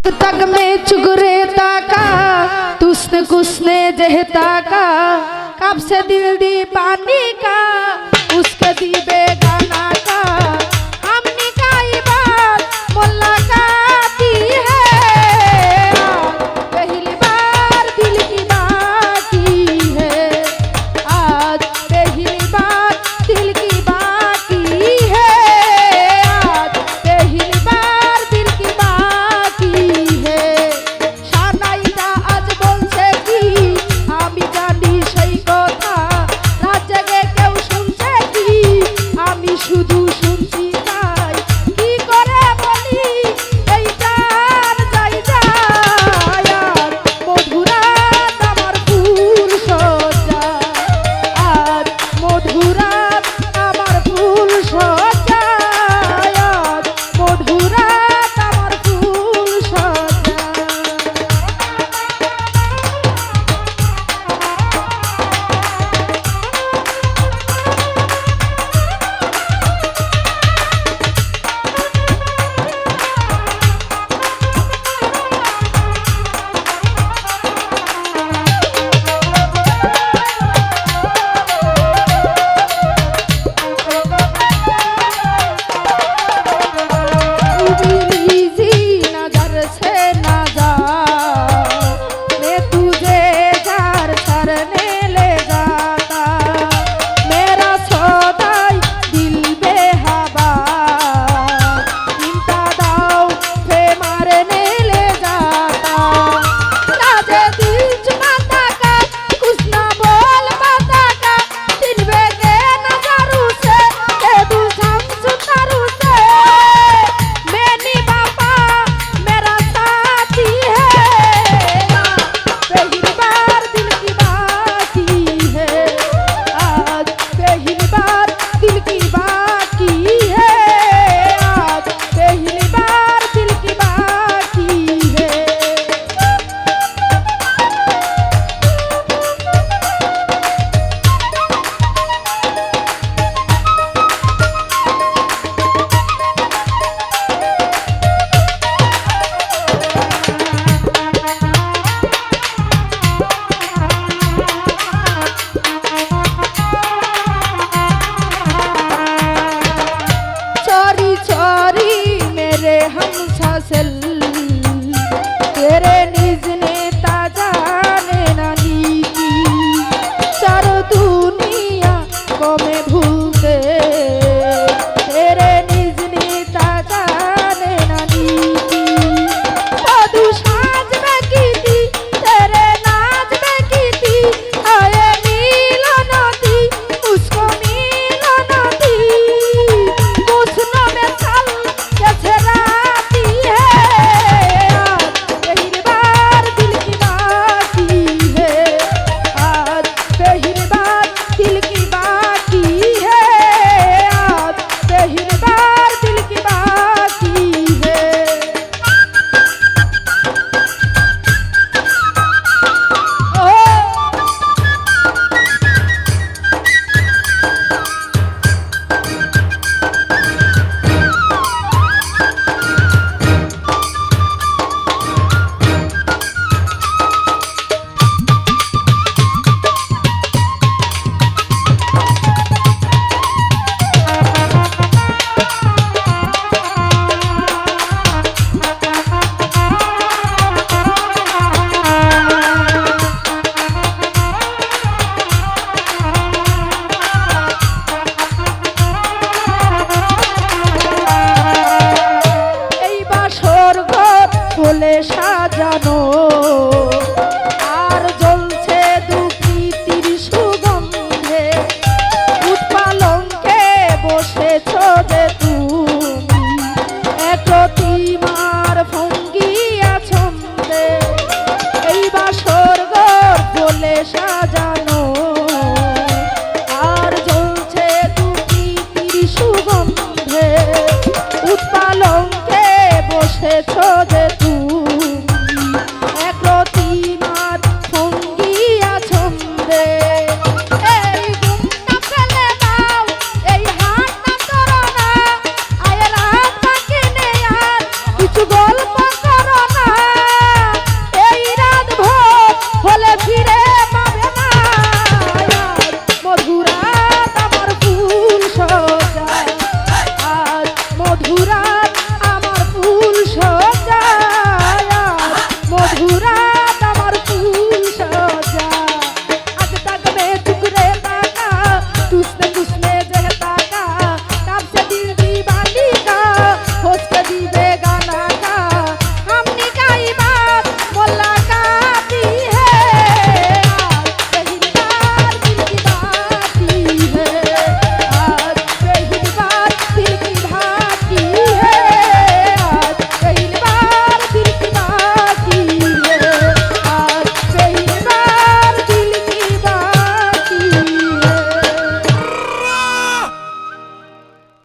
तक में चुगरे ताका तुसने कुसने जहता का कब से दिल दी पानी का उसके दी बेगाना का हमने का बात मुलाकाती है पहली बार दिल की बात की है आज पहली बार दिल की बात की है आज पहली बार दिल की बात की है शानाइदा आज बोलছে কি আমি জানি সেই কথা রাত জেগে কেউ শুনছে কি আমি শুধু শুনছি তাই কি করে বলি এই জান যাই যায় আর মধুরাত আমার ফুল সজ্জা আর মধুরাত আমার ফুল সজ্জা আর মধুরাত আমার ফুল সজ্জা तेरे निज ने ताजा ने नानी की चारों दुनिया को मैं भूलते तेरे निज ने ताजा ने नानी की मधु साज में की थी तेरे नाच में की थी आए नीला नदी उसको नीला नदी उसनो में चल कैसे राती है সাজানো